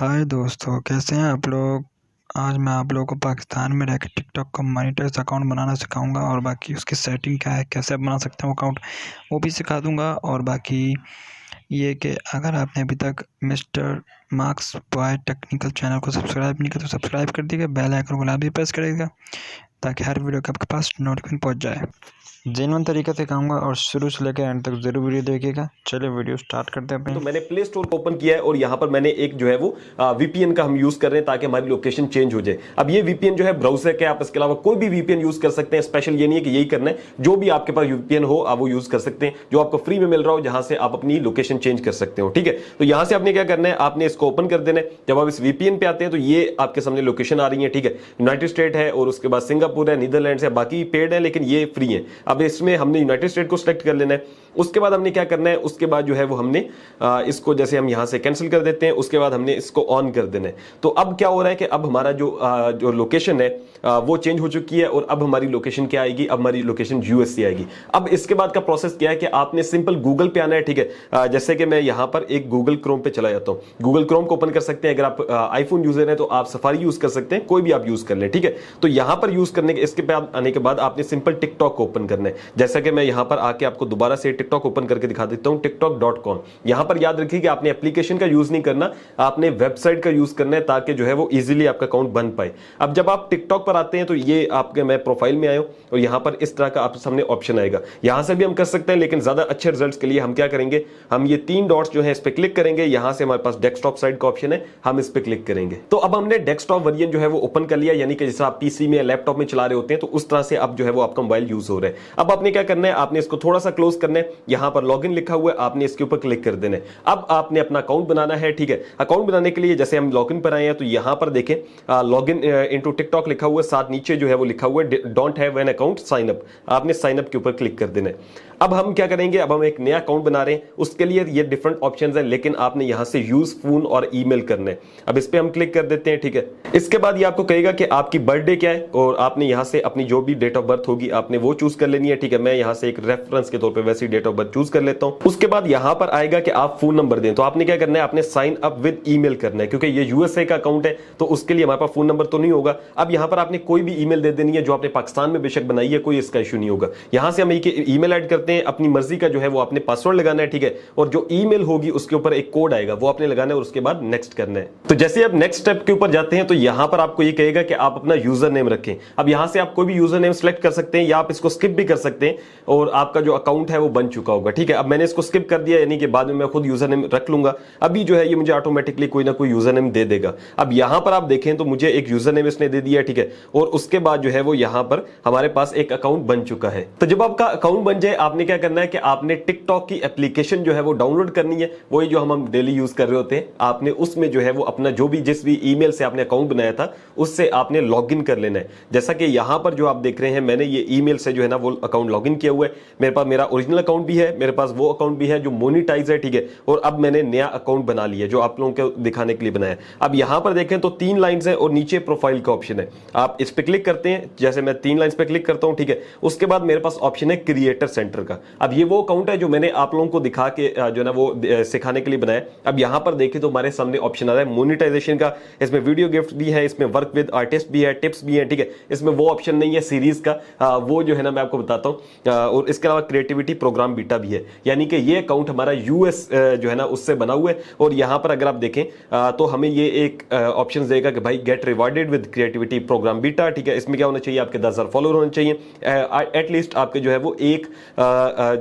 हाय दोस्तों, कैसे हैं आप लोग। आज मैं आप लोगों को पाकिस्तान में रह के टिकटॉक का मोनेटाइज अकाउंट बनाना सिखाऊंगा और बाकी उसकी सेटिंग क्या है, कैसे आप बना सकते हैं वो अकाउंट, वो भी सिखा दूंगा। और बाकी ये कि अगर आपने अभी तक mister marks boy technical channel को सब्सक्राइब नहीं किया तो सब्सक्राइब कर दीजिएगा, बेल आइकन को लाजमी प्रेस करिएगा ताकि हर वीडियो के आपके पास नोटिफिकेशन पहुँच जाए। जेन्युइन तरीके से कहूँगा और शुरू से लेकर एंड तक जरूर वीडियो देखिएगा। चलिए वीडियो स्टार्ट करते हैं। तो मैंने प्ले स्टोर को ओपन किया है और यहाँ पर मैंने एक जो है वो वीपीएन का हम यूज कर रहे हैं ताकि हमारी लोकेशन चेंज हो जाए। अब ये वीपीएन जो है ब्राउजर के, आप इसके अलावा कोई भी वीपीएन यूज कर सकते हैं। स्पेशल ये नहीं है कि यही करना है, जो भी आपके पास वीपीएन हो आप वो यूज कर सकते हैं, जो आपको फ्री में मिल रहा हो, जहां से आप अपनी लोकेशन चेंज कर सकते हो। ठीक है, तो यहां से आपने क्या करना है, आपने इसको ओपन कर देना है। जब आप इस वीपीएन पे आते हैं तो ये आपके सामने लोकेशन आ रही है। ठीक है, यूनाइटेड स्टेट है और उसके बाद सिंगापुर है, नीदरलैंड है, बाकी पेड है लेकिन ये फ्री है। अब इसमें हमने यूनाइटेड स्टेट को सिलेक्ट कर लेना है। उसके बाद हमने क्या करना है, उसके बाद जो है वो हमने इसको जैसे हम यहां से कैंसिल कर देते हैं, उसके बाद हमने इसको ऑन कर देना है। तो अब क्या हो रहा है कि अब हमारा जो लोकेशन है वो चेंज हो चुकी है और अब हमारी लोकेशन क्या आएगी, अब हमारी लोकेशन यूएसए आएगी। अब इसके बाद का प्रोसेस क्या है कि आपने सिंपल गूगल पे आना है। ठीक है, जैसे कि मैं यहां पर एक गूगल क्रोम पे चला जाता हूं। गूगल क्रोम को ओपन कर सकते हैं। अगर आप आईफोन यूजर हैं तो आप सफारी यूज कर सकते हैं, कोई भी आप यूज कर लें। ठीक है, तो यहां पर यूज करने के इसके बाद आने के बाद आपने सिंपल टिकटॉक को ओपन करना है। जैसा कि मैं यहां पर आके आपको दोबारा से टिकटॉक ओपन करके दिखा देता हूं, tiktok.com। यहां पर याद रखिए कि आपने एप्लीकेशन का यूज नहीं करना, आपने वेबसाइट का यूज करना है ताकि जो है वो इजीली आपका अकाउंट बन पाए। अब जब आप टिकटॉक पर आते हैं तो ये आपके मैं प्रोफाइल में आया और यहां पर इस तरह का आपके सामने ऑप्शन आएगा। यहां से भी हम कर सकते हैं लेकिन ज्यादा अच्छे रिजल्ट्स के लिए हम क्या करेंगे, हम ये 3 डॉट्स जो है इस पे क्लिक करेंगे। यहां से हमारे पास डेस्कटॉप साइड का ऑप्शन है, हम इस पे क्लिक करेंगे। तो अब हमने डेस्कटॉप वर्जन जो है वो ओपन कर लिया, यानी कि जैसे आप पीसी में लैपटॉप में चला रहे होते हैं तो उस तरह से अब जो है वो आपका मोबाइल यूज हो रहा है। अब आपने क्या करना है, आपने इसको थोड़ा सा क्लोज करना है। यहां पर लॉगिन लिखा हुआ है, आपने इसके ऊपर क्लिक कर देना है। अब आपने अपना अकाउंट बनाना है। ठीक है, अकाउंट बनाने के लिए जैसे हम लॉगिन पर आए हैं तो यहां पर देखें लॉगिन इनटू टिकटॉक लिखा हुआ है, साथ नीचे जो है वो लिखा हुआ है don't have an account sign up. आपने साइन अप के ऊपर क्लिक कर देना है। अब हम क्या करेंगे, अब हम एक नया अकाउंट बना रहे हैं, उसके लिए ये डिफरेंट ऑप्शंस हैं लेकिन आपने यहां से यूज फोन और ईमेल करना है। अब इस पे हम क्लिक कर देते हैं। ठीक है, इसके बाद ये आपको कहेगा कि आपकी बर्थडे क्या है और आपने यहां से अपनी जो भी डेट ऑफ बर्थ होगी आपने वो चूज कर लेनी है। ठीक है, मैं यहां से एक रेफरेंस के तौर पे वैसी डेट ऑफ बर्थ चूज कर लेता हूं। उसके बाद यहां पर आएगा कि आप फोन नंबर दें, तो आपने क्या करना है, आपने साइन अप विद ईमेल करना है क्योंकि ये यूएसए का अकाउंट है तो उसके लिए हमारे पास फोन नंबर तो नहीं होगा। अब यहां पर आपने कोई भी ईमेल दे देनी है जो आपने पाकिस्तान में बेशक बनाई है, कोई इसका इशू नहीं होगा। यहां से हम ईमेल ऐड करते हैं, अपनी मर्जी का जो है वो आपने पासवर्ड लगाना है। ठीक है, और जो ईमेल होगी उसके ऊपर एक कोड आएगा वो आपने लगाना है और उसके बाद नेक्स्ट करना है। तो जैसे आप नेक्स्ट स्टेप के ऊपर जाते हैं तो यहां पर आपको ये कहेगा कि आप अपना यूजर नेम रखें। अब यहां से आप कोई भी यूजर नेम सेलेक्ट कर सकते हैं या आप इसको स्किप भी कर सकते हैं और आपका जो अकाउंट है वो बन चुका होगा। ठीक है, अब मैंने इसको स्किप कर दिया, यानी कि बाद में मैं खुद यूजर नेम रख लूंगा। अभी जो है ये मुझे ऑटोमेटिकली कोई ना कोई यूजर नेम दे देगा। अब यहां पर आप देखें तो मुझे एक यूजर नेम इसने दे दिया। ठीक है, और उसके बाद जो है वो यहां पर हमारे पास एक अकाउंट बन चुका है। तो जब आपका अकाउंट बन जाए आपने क्या करना है कि आपने टिकटॉक की एप्लीकेशन जो है वो डाउनलोड करनी है, वही जो हम डेली यूज कर रहे होते हैं। आपने उसमें जो है वो अपना जो भी जिस भी ईमेल से आपने अकाउंट बनाया था उससे आपने लॉगिन कर लेना है। जैसा कि यहां पर जो आप देख रहे हैं मैंने ये ईमेल से जो है ना वो अकाउंट लॉगिन किया हुआ है। मेरे पास मेरा ओरिजिनल अकाउंट भी है, मेरे पास वो अकाउंट भी है जो मोनेटाइज है। ठीक है, और अब मैंने नया अकाउंट बना लिया जो आप लोगों को दिखाने के लिए बनाया। अब यहां पर देखें तो 3 लाइंस है और नीचे प्रोफाइल का ऑप्शन है। आप इस पे क्लिक करते हैं, जैसे मैं 3 लाइंस पे क्लिक करता हूं। ठीक है, उसके बाद मेरे पास ऑप्शन है क्रिएटर सेंटर का। अब ये वो अकाउंट है जो मैंने आप लोगों को दिखा के जो ना वो सिखाने के लिए बनाया। अब यहां पर देखें तो हमारे सामने ऑप्शन आ रहा है मोनेटाइजेशन का। इसमें वीडियो गिफ्ट भी है, इसमें वर्क विद आर्टिस्ट भी है, टिप्स भी है। ठीक है, इसमें वो ऑप्शन नहीं है सीरीज का, वो जो है ना मैं आपको बताता हूं। और इसके अलावा क्रिएटिविटी प्रोग्राम बीटा भी है, यानी कि ये अकाउंट हमारा यूएस जो है ना उससे बना हुआ है। और यहां पर अगर आप देखें तो हमें ये एक ऑप्शन देगा कि भाई get rewarded with creativity program beta. ठीक है, इसमें क्या होना चाहिए, आपके 10,000 फॉलोअर होने चाहिए, एटलीस्ट आपके जो है वो एक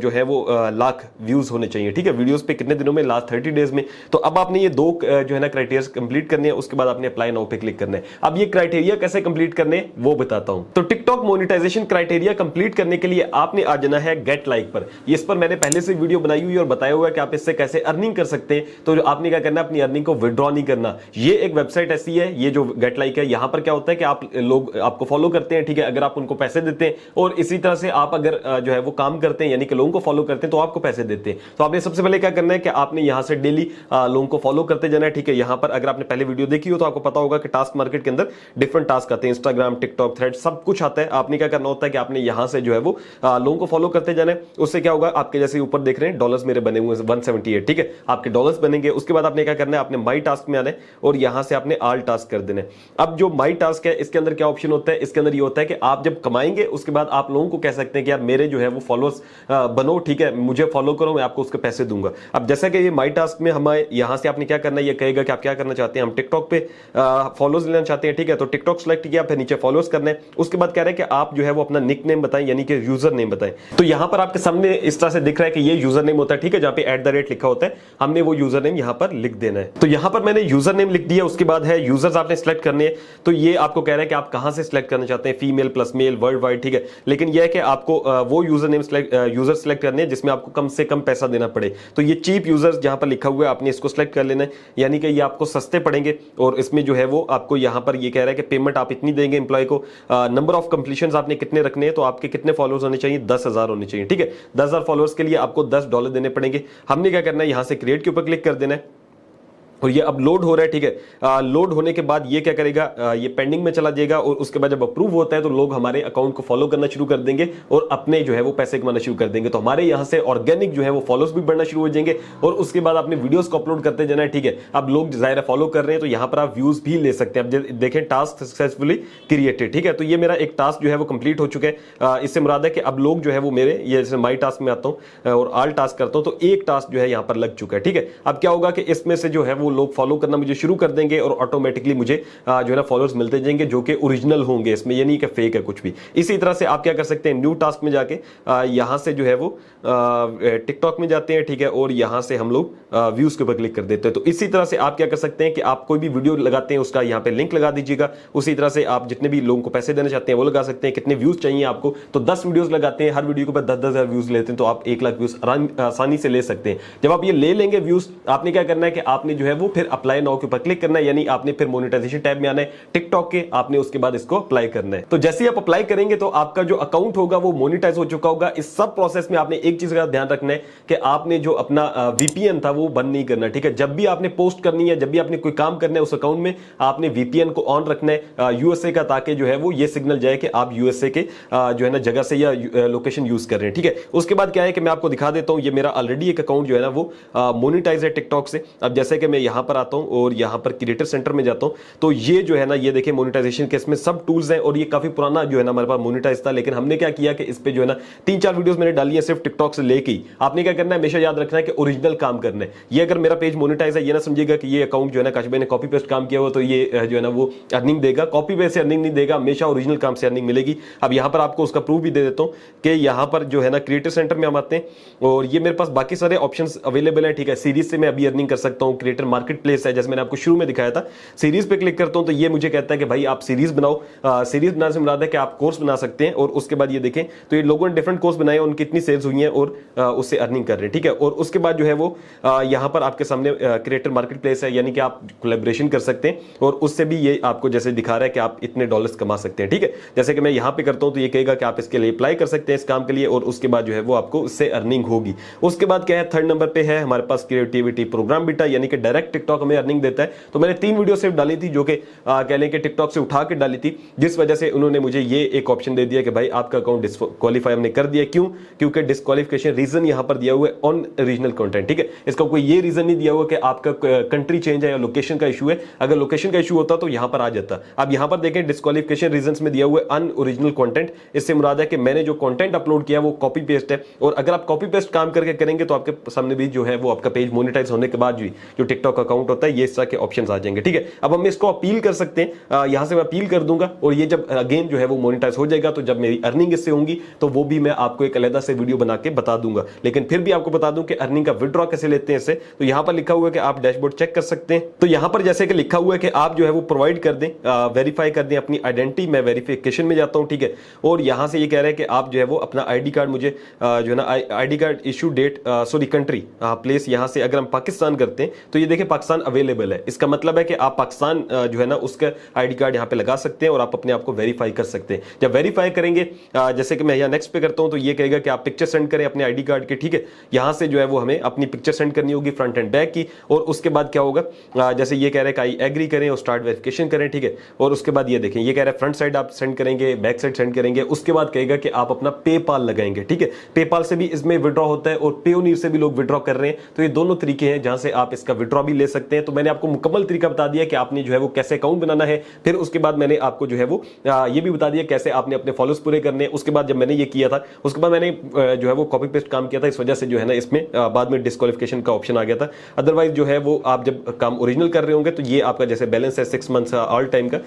जो है वो लाख व्यूज होने चाहिए। ठीक है, वीडियोस पे कितने दिनों में, लास्ट 30 डेज में। तो अब आपने ये 2 जो है ना क्राइटेरिया कंप्लीट करने हैं, उसके बाद आपने अप्लाई नाउ पे क्लिक करना है। अब ये क्राइटेरिया कैसे कंप्लीट करने वो बताता हूं। तो टिकटॉक मोनेटाइजेशन क्राइटेरिया कंप्लीट करने के लिए आपने आ जाना है गेट लाइक पर। इस पर मैंने पहले से वीडियो बनाई हुई और बताया हुआ है कि आप इससे कैसे अर्निंग कर सकते हैं। तो आपने क्या करना है, अपनी अर्निंग को विड्रॉ नहीं करना। ये एक वेबसाइट ऐसी है, ये जो गेट लाइक है, यहां पर क्या होता है कि आप लोग आपको फॉलो करते हैं। ठीक है, अगर आप उनको पैसे देते हैं और इसी तरह से आप अगर जो है वो काम करते करते हैं यानी कि लोगों को फॉलो करते हैं तो आपको पैसे देते हैं। तो आपने सबसे पहले क्या करना है कि आपने यहां से डेली लोगों को फॉलो करते जाना है, ठीक है। यहां पर अगर आपने पहले वीडियो देखी हो तो आपको पता होगा कि टास्क मार्केट के अंदर डिफरेंट टास्क आते हैं, इंस्टाग्राम, टिकटॉक, थ्रेड, सब कुछ आता है। आपने क्या करना होता है कि आपने यहां से जो है वो लोगों को फॉलो करते जाना है। उससे क्या होगा, आपके जैसे ऊपर देख रहे हैं डॉलर्स मेरे बने हुए 178, ठीक है, आपके डॉलर्स बनेंगे। उसके बाद आपने क्या करना है, आपने माई टास्क में आना है और यहां से आपने ऑल टास्क कर देना है। अब जो माई टास्क है इसके अंदर क्या ऑप्शन होता है, इसके अंदर ये होता है कि आप जब कमाएंगे उसके बाद आप लोगों को कह सकते हैं कि यार मेरे जो है वो फॉलोअर्स बनो, ठीक है, मुझे फॉलो करो, मैं आपको उसके पैसे दूंगा। अब जैसा कि ये माई टास्क में हमें यहां से आपने क्या करना है, ये कहेगा कि आप क्या करना चाहते हैं, हम टिकटॉक पे फॉलोअर्स लेना चाहते हैं, ठीक है, तो टिकटॉक सेलेक्ट किया, फिर नीचे फॉलोअर्स करना है। उसके बाद कह रहे हैं कि आप जो है वो अपना निक नेम बताएं यानी कि यूजर नेम बताएं। तो यहां पर आपके सामने इस तरह से दिख रहा है कि ये यूजर नेम होता है, ठीक है, जहां पे @ लिखा होता है, हमने वो यूजर नेम यहां पर लिख देना है। तो यहां पर मैंने यूजर नेम लिख दिया। उसके बाद है यूजर्स आपने सेलेक्ट करने हैं। तो ये आपको कह रहा है कि आप कहां से सिलेक्ट करना चाहते हैं, female plus male, world wide, ठीक है, लेकिन यह है कि आपको वो यूजर नेम यूजर सेलेक्ट करने हैं जिसमें आपको कम से कम पैसा देना पड़े। तो ये चीप यूजर्स जहां पर लिखा हुआ है आपने इसको सेलेक्ट कर लेना है, यानी कि ये आपको सस्ते पड़ेंगे। और इसमें जो है वो आपको यहां पर ये कह रहा है कि पेमेंट आप इतनी देंगे एम्प्लॉय को, नंबर ऑफ कंप्लीशन आपने कितने रखने हैं, तो आपके कितने फॉलोअर्स होने चाहिए, 10,000 होने चाहिए, ठीक है। 10,000 फॉलोअर्स के लिए आपको $10 देने पड़ेंगे। हमने क्या करना है, यहां से क्रिएट के ऊपर क्लिक कर देना है और ये अब लोड हो रहा है, ठीक है। लोड होने के बाद ये क्या करेगा, ये पेंडिंग में चला जाएगा और उसके बाद जब अप्रूव होता है तो लोग हमारे अकाउंट को फॉलो करना शुरू कर देंगे और अपने जो है वो पैसे कमाना शुरू कर देंगे। तो हमारे यहां से ऑर्गेनिक जो है वो फॉलोअर्स भी बढ़ना शुरू हो जाएंगे और उसके बाद आपने वीडियोस को अपलोड करते जाना है, ठीक है। अब लोग जाहिर फॉलो कर रहे हैं तो यहां पर आप व्यूज भी ले सकते हैं। अब देखें टास्क सक्सेसफुली क्रिएटेड, ठीक है, तो ये मेरा एक टास्क जो है वो कंप्लीट हो चुका है। इससे मुराद है कि अब लोग जो है वो मेरे ये जैसे माई टास्क में आता हूं और ऑल टास्क करता हूं तो एक टास्क जो है यहां पर लग चुका है, ठीक है। अब क्या होगा कि इसमें से जो है वो लोग फॉलो करना मुझे शुरू कर देंगे और ऑटोमेटिकली मुझे जो है ना फॉलोअर्स मिलते जाएंगे जो कि ओरिजिनल होंगे, इसमें ये नहीं कि फेक है कुछ भी। इसी तरह से आप क्या कर सकते हैं, न्यू टास्क में जाके यहां से जो है वो टिकटॉक में जाते हैं, ठीक है, और यहां से हम लोग व्यूज के ऊपर क्लिक कर देते हैं। तो इसी तरह से आप क्या कर सकते हैं कि आप कोई भी वीडियो लगाते हैं उसका यहां पे लिंक लगा दीजिएगा। उसी तरह से आप जितने भी लोगों को पैसे देना चाहते हैं वो लगा सकते हैं। कितने व्यूज चाहिए आपको, तो 10 वीडियोस लगाते हैं, हर वीडियो के ऊपर 10,000 व्यूज लेते हैं, तो आप 1 लाख व्यूज आसानी से ले सकते हैं। जब आप ये ले लेंगे व्यूज, आपने क्या करना है कि आपने जो है वो फिर अप्लाई नाउ के ऊपर क्लिक करना है, यानी आपने फिर मोनेटाइजेशन टैब में आना है टिकटॉक के, आपने उसके बाद इसको अप्लाई करना है। तो जैसे ही आप अप्लाई करेंगे तो आपका जो अकाउंट होगा वो मोनेटाइज हो चुका होगा। इस सब प्रोसेस में आपने एक चीज का ध्यान रखना है कि आपने जो अपना वीपीएन था वो बंद नहीं करना, ठीक है। जब भी आपने पोस्ट करनी है, जब भी आपने कोई काम करना है उस अकाउंट में आपने वीपीएन को ऑन रखना है यूएसए का, ताकि जो है वो ये सिग्नल जाए कि आप यूएसए के जो है ना जगह से या लोकेशन यूज कर रहे हैं, ठीक है। उसके बाद क्या है कि मैं आपको दिखा देता हूं, ये मेरा ऑलरेडी एक अकाउंट जो है ना वो मोनेटाइज है टिकटॉक से। अब जैसे कि मैं यहां पर आता हूं और यहां पर क्रिएटर सेंटर में जाता हूं तो ये जो है ना ये देखिए मोनेटाइजेशन के इसमें सब टूल्स हैं और ये काफी पुराना जो है ना हमारे पास मोनेटाइज था, लेकिन हमने क्या किया कि इस पे जो है ना 3-4 वीडियोस मैंने डाली है सिर्फ टिकटॉक से लेके ही। आपने क्या करना है, हमेशा याद रखना है कि ओरिजिनल काम करना है। ये अगर मेरा पेज मोनेटाइज है, ये ना समझिएगा कि ये अकाउंट जो है ना काश भाई ने कॉपी पेस्ट काम किया हुआ तो ये जो है ना वो अर्निंग देगा, कॉपी पेस्ट से अर्निंग नहीं देगा, हमेशा ओरिजिनल काम से अर्निंग मिलेगी। अब यहां पर आपको उसका प्रूफ भी दे देता हूं कि यहां पर जो है ना क्रिएटर सेंटर में हम आते हैं और ये मेरे पास बाकी सारे ऑप्शंस अवेलेबल हैं, ठीक है। सीरीज से मैं अभी अर्निंग कर सकता हूं, क्रिएटर मार्केट प्लेस है जैसे मैंने आपको शुरू में दिखाया था, सीरीज पे क्लिक करता हूं तो ये मुझे कहता है कि भाई आप सीरीज बनाओ। सीरीज बनाने से मुराद है कि आप कोर्स बना सकते हैं। और उसके बाद ये देखें तो ये लोगों ने डिफरेंट कोर्स बनाए, उनकी कितनी सेल्स हुई हैं और उससे अर्निंग कर रहे हैं, ठीक है। और उसके बाद जो है वो यहां पर आपके सामने क्रिएटर मार्केट प्लेस है, यानी कि आप कोलैबोरेशन कर सकते हैं और उससे भी ये आपको जैसे दिखा रहा है कि आप इतने डॉलर्स कमा सकते हैं, ठीक है। जैसे कि मैं यहां पे करता हूं तो ये कहेगा कि आप इसके लिए अप्लाई कर सकते हैं इस काम के लिए और उसके बाद जो है वो आपको इससे अर्निंग होगी। उसके बाद क्या है, 3rd नंबर पे है हमारे पास क्रिएटिविटी प्रोग्राम बीटा, यानी कि डायरेक्ट टिकटॉक हमें अर्निंग देता है। तो मैंने 3 वीडियो सिर्फ डाली थी जो कि कह लें कि टिकटॉक से उठा के डाली थी, जिस वजह से उन्होंने मुझे ये एक ऑप्शन दे दिया कि भाई आपका अकाउंट डिस्क्वालीफाई हमने कर दिया। क्यों? क्योंकि डिस्क्वालिफिकेशन रीजन यहां पर दिया हुआ है ऑन रीजनल कंटेंट, ठीक है। इसका कोई ये रीजन नहीं दिया हुआ कि आपका कंट्री चेंज है या लोकेशन का इशू है। अगर लोकेशन का इशू होता तो यहां पर आ जाता। अब यहां पर देखें डिस्क्वालिफिकेशन रीजंस में दिया हुआ है अनओरिजिनल कंटेंट। इससे मुराद है कि मैंने जो कंटेंट अपलोड किया वो कॉपी पेस्ट है और अगर आप कॉपी पेस्ट काम करके करेंगे तो आपके सामने भी जो है वो आपका पेज मोनेटाइज होने के बाद जो टिकटॉक अकाउंट होता है ये इस तरह के ऑप्शंस आ जाएंगे, ठीक है। अब हम इसको अपील कर सकते हैं, यहां से मैं अपील कर दूंगा और ये जब अगेन जो है वो मोनेटाइज हो जाएगा तो जब मेरी अर्निंग इससे होंगी तो वो भी मैं आपको एक अलग से वीडियो बना के बता दूंगा। लेकिन फिर भी आपको बता दूं कि अर्निंग का विड्रॉ कैसे लेते हैं इससे। तो यहां पर लिखा हुआ है कि आप डैशबोर्ड चेक कर सकते हैं। तो यहां पर जैसे कि लिखा हुआ है कि आप जो है वो प्रोवाइड कर दें, वेरीफाई कर दें अपनी आइडेंटिटी। मैं वेरिफिकेशन में जाता हूं, ठीक है। और यहां से ये कह रहा है कि आप जो है वो अपना आईडी कार्ड मुझे जो है ना ID card issue date sorry country place, यहां से अगर हम पाकिस्तान करते हैं तो ये देखिए देखिए पाकिस्तान अवेलेबल है, इसका मतलब है कि आप पाकिस्तान जो है ना उसका आईडी कार्ड यहाँ पे लगा सकते हैं और आप अपने आप को वेरीफाई कर सकते हैं। जब वेरीफाई करेंगे जैसे कि मैं यहाँ नेक्स्ट पे करता हूँ तो ये कहेगा कि आप पिक्चर सेंड करें अपने आईडी कार्ड के, ठीक है। यहाँ से जो है वो हमें अपनी पिक्चर सेंड करनी होगी फ्रंट एंड बैक की, और उसके बाद क्या होगा जैसे ये कह रहा है कि आई एग्री करें और स्टार्ट वेरिफिकेशन करें, ठीक है। और उसके बाद ये देखें ये कह रहा है फ्रंट साइड आप सेंड करेंगे, बैक साइड सेंड करेंगे, उसके बाद कहेगा कि आप अपना पेपाल लगाएंगे, ठीक है। पेपाल से भी इसमें विड्रॉ होता है और पेयोनीर से भी लोग विड्रॉ कर रहे हैं, तो ये दोनों तरीके हैं जहां से आप इसका विड्रॉ भी ले सकते हैं। तो मैंने आपको मुकम्मल तरीका बता दिया कि आपने जो है वो कैसे अकाउंट बनाना है, फिर उसके बाद मैंने आपको जो है वो ये भी बता दिया कैसे आपने अपने फॉलोअर्स पूरे करने। उसके बाद जब मैंने ये किया था उसके बाद मैंने जो है वो कॉपी पेस्ट काम किया था, इस वजह से जो है ना इसमें बाद में डिस्क्वालिफिकेशन का ऑप्शन आ गया था। अदरवाइज जो है वो आप जब काम ओरिजिनल कर रहे होंगे तो ये आपका जैसे बैलेंस है 6 मंथ्स ऑल टाइम का,